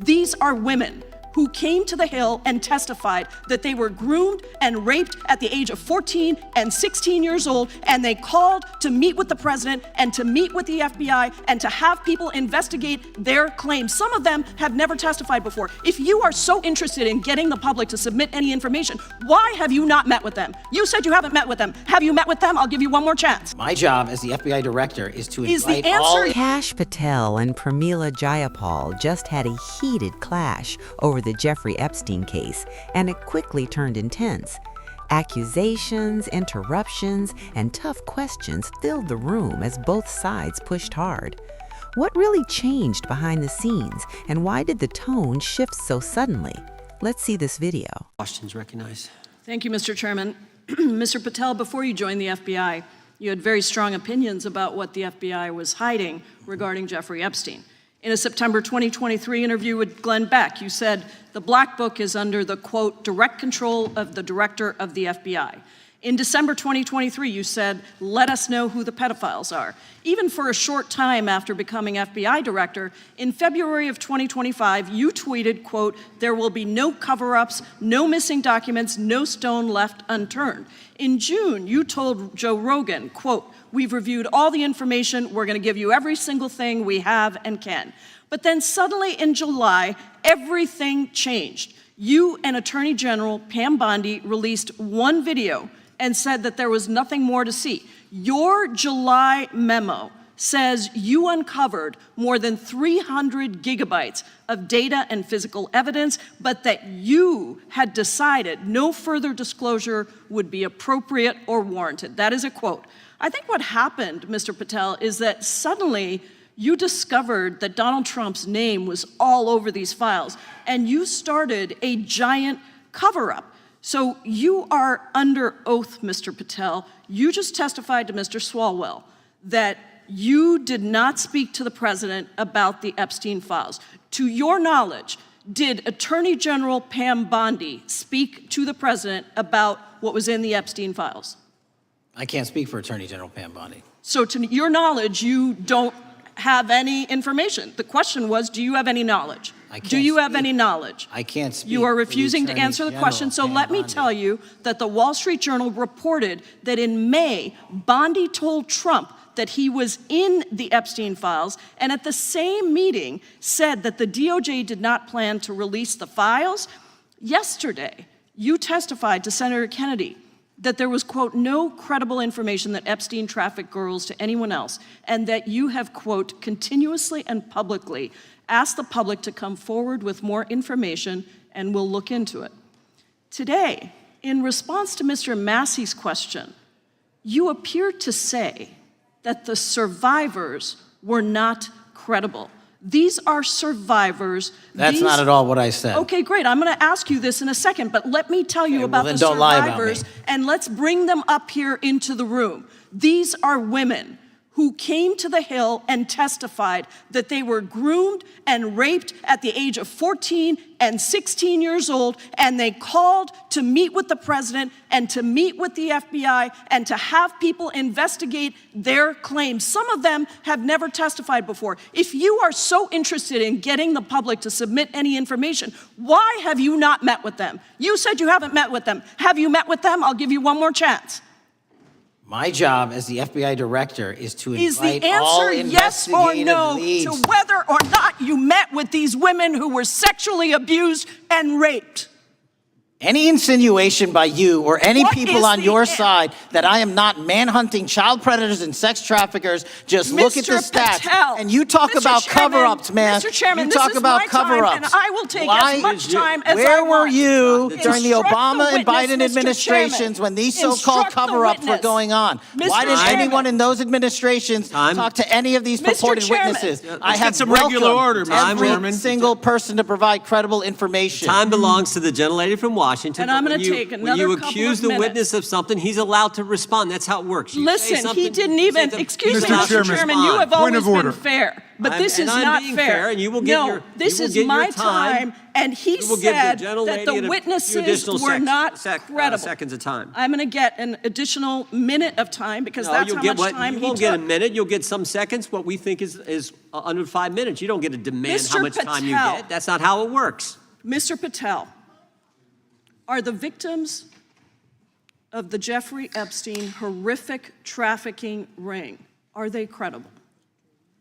These are women who came to the Hill and testified that they were groomed and raped at the age of 14 and 16 years old, and they called to meet with the president and to meet with the FBI and to have people investigate their claims. Some of them have never testified before. If you are so interested in getting the public to submit any information, why have you not met with them? You said you haven't met with them. Have you met with them? I'll give you one more chance. My job as the FBI director is to Is the invite answer all... Kash Patel and Pramila Jayapal just had a heated clash over the Jeffrey Epstein case, and it quickly turned intense. Accusations, interruptions, and tough questions filled the room as both sides pushed hard. What really changed behind the scenes, and why did the tone shift so suddenly? Let's see this video. Questions recognized. Thank you, Mr. Chairman. Mr. Patel, before you joined the FBI, you had very strong opinions about what the FBI was hiding regarding Jeffrey Epstein. In a September 2023 interview with Glenn Beck, you said the Black Book is under the, quote, direct control of the director of the FBI. In December 2023, you said, let us know who the pedophiles are. Even for a short time after becoming FBI director, in February of 2025, you tweeted, quote, there will be no cover-ups, no missing documents, no stone left unturned. In June, you told Joe Rogan, quote, we've reviewed all the information, we're gonna give you every single thing we have and can. But then suddenly in July, everything changed. You and Attorney General Pam Bondi released one video and said that there was nothing more to see. Your July memo says you uncovered more than 300 gigabytes of data and physical evidence, but that you had decided no further disclosure would be appropriate or warranted. That is a quote. I think what happened, Mr. Patel, is that suddenly you discovered that Donald Trump's name was all over these files, and you started a giant cover-up. So you are under oath, Mr. Patel. You just testified to Mr. Swalwell that you did not speak to the president about the Epstein files. To your knowledge, did Attorney General Pam Bondi speak to the president about what was in the Epstein files? I can't speak for Attorney General Pam Bondi. So to your knowledge, you don't have any information. The question was, do you have any knowledge? Do you have any knowledge? I can't speak. You are refusing to answer the question, so let me tell you that the Wall Street Journal reported that in May, Bondi told Trump that he was in the Epstein files, and at the same meeting said that the DOJ did not plan to release the files. Yesterday, you testified to Senator Kennedy that there was, quote, no credible information that Epstein trafficked girls to anyone else, and that you have, quote, continuously and publicly asked the public to come forward with more information, and we'll look into it. Today, in response to Mr. Massey's question, you appear to say that the survivors were not credible. These are survivors. That's not at all what I said. Okay, great. I'm going to ask you this in a second, but let me tell you about the survivors, and let's bring them up here into the room. These are women who came to the Hill and testified that they were groomed and raped at the age of 14 and 16 years old, and they called to meet with the president and to meet with the FBI and to have people investigate their claims. Some of them have never testified before. If you are so interested in getting the public to submit any information, why have you not met with them? You said you haven't met with them. Have you met with them? I'll give you one more chance. My job as the FBI director is to invite Is all the answer yes or no leads. to whether or not you met with these women who were sexually abused and raped? Any insinuation by you or any people on your side that I am not manhunting child predators and sex traffickers, just look at the stats. Patel, and you talk about cover-ups, man. Mr. Chairman, you talk about cover-ups. And I will take as much time as I Where want. were you during the Instruct Obama the and Biden witness, administrations when these so-called cover-ups were going on? Why didn't anyone in those administrations talk to any of these purported witnesses? I have some regular order, Mr. Chairman. Every single person to provide credible information. Time belongs to the gentlelady from Washington. Washington. And I'm but going when to you- take when another you couple accuse of the minutes. witness of something, he's allowed to respond. That's how it works. You say Listen, he something, didn't you say even, the- excuse me, Mr. Mr. Chairman, you have Point always of order. been fair, but I'm- this and is I'm not being fair. fair, and you will get No, your- this you will is get your my time, and he You will give said the that the gentlelady a few witnesses additional were not credible. seconds of time. I'm going to get an additional minute of time because No, that's you'll how get much what time you he won't get a took. minute. You'll get some seconds. What we think is under 5 minutes. You don't get to demand how Mr. much time you Patel. get. That's not how it works. Mr. Patel, are the victims of the Jeffrey Epstein horrific trafficking ring, are they credible?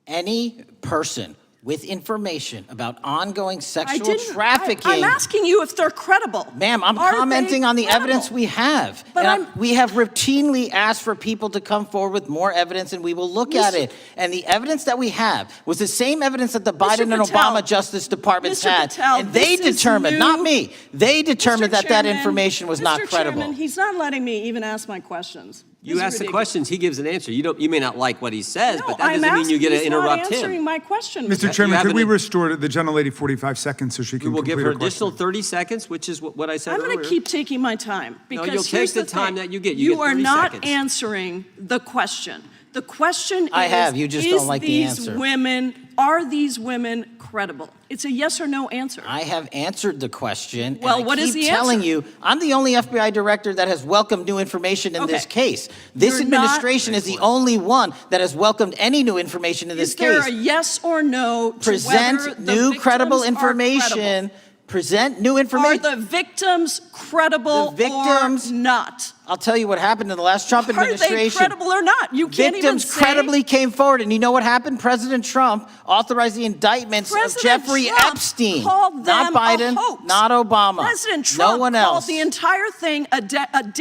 Any person with information about ongoing I sexual didn't. trafficking. I'm asking you if they're credible. Ma'am, I'm Are they commenting on the credible? evidence we have. But And I'm- we have routinely asked for people to come forward with more evidence, and we will look at Mr. it. And the evidence that we have was the same evidence that the Biden and Patel, Obama Justice Departments Mr. had. Patel, And they this is determined, new. not me, they determined Mr. that Chairman, information was not credible. Mr. Chairman, he's not letting me even ask my questions. This You is ask the ridiculous. questions, he gives an answer. You may not like what he says, No, but that I'm doesn't mean you get to asking- interrupt He's not answering him. my question. Mr. You Chairman, have could we an- restore the gentlelady 45 seconds so she We can will complete give her her question? additional 30 seconds, which is what I said I'm earlier. going to keep taking my time because you'll take here's the the time thing. that you get. You get are 30 not seconds. answering the question. The question is, I have. You just don't like the answer. Are these women credible? It's a yes or no answer. I have answered the question. Well, and I what is keep the telling answer? you, I'm the only FBI director that has welcomed new information in this Okay. case. This You're not- administration is the only one that has welcomed any new information in this Is there case. a yes or no to whether Present the new credible victims are information. credible? Present new Are information. the victims credible The victims- or not? I'll tell you what happened in the last Trump Are they administration. credible or not? You can't even Victims say. credibly came forward, and you know what happened? President Trump authorized the indictments of President Jeffrey Trump Epstein, called not them a Biden, hoax. not Obama, President Trump no one called else. the entire thing a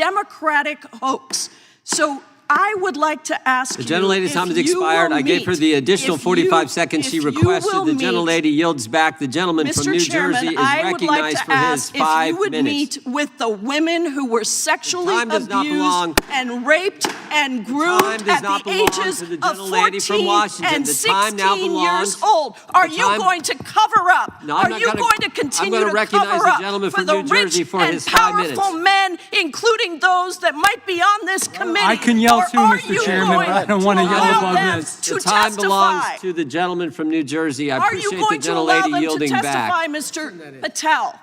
Democratic hoax. So I would like to ask The you gentlelady's if time has you expired. will I gave her meet- the additional if 45 you- seconds she if you requested. will The meet- gentlelady yields back. The gentleman from Mr. New Chairman, Jersey is I would like recognized to for his ask if 5 you would minutes. meet with the women who were sexually time does not belong- abused and raped and groomed time does at not the belong ages to the of gentlelady from 14 Washington. and The time now 16 belongs- years old. Are the you time- going to cover up? No, I'm Are not you gonna- going to I'm continue gonna to recognize cover the up gentleman for from the New Jersey rich for and his 5 minutes. powerful men, including those that might be on this committee? I can yell Or too, are Mr. you Chairman, going but I don't want to to yell allow above them this. to The time belongs testify? to the gentleman from New Jersey. I Are you appreciate the going to allow gentlelady them to yielding testify, back. Mr. Patel?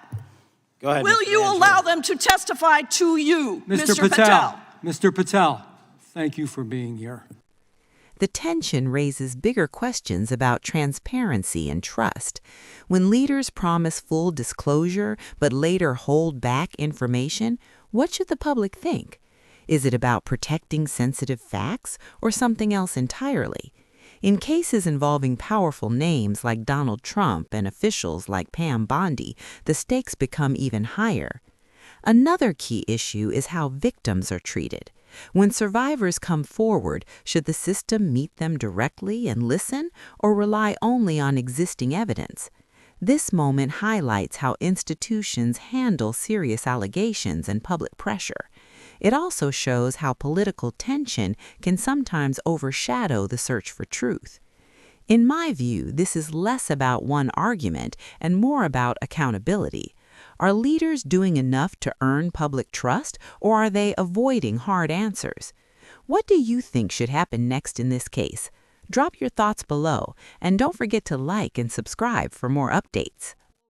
Go ahead, Will Mr. you D'Angelo. allow them to testify to you, Mr. Patel? Mr. Patel, thank you for being here. The tension raises bigger questions about transparency and trust. When leaders promise full disclosure but later hold back information, what should the public think? Is it about protecting sensitive facts or something else entirely? In cases involving powerful names like Donald Trump and officials like Pam Bondi, the stakes become even higher. Another key issue is how victims are treated. When survivors come forward, should the system meet them directly and listen, or rely only on existing evidence? This moment highlights how institutions handle serious allegations and public pressure. It also shows how political tension can sometimes overshadow the search for truth. In my view, this is less about one argument and more about accountability. Are leaders doing enough to earn public trust, or are they avoiding hard answers? What do you think should happen next in this case? Drop your thoughts below, and don't forget to like and subscribe for more updates.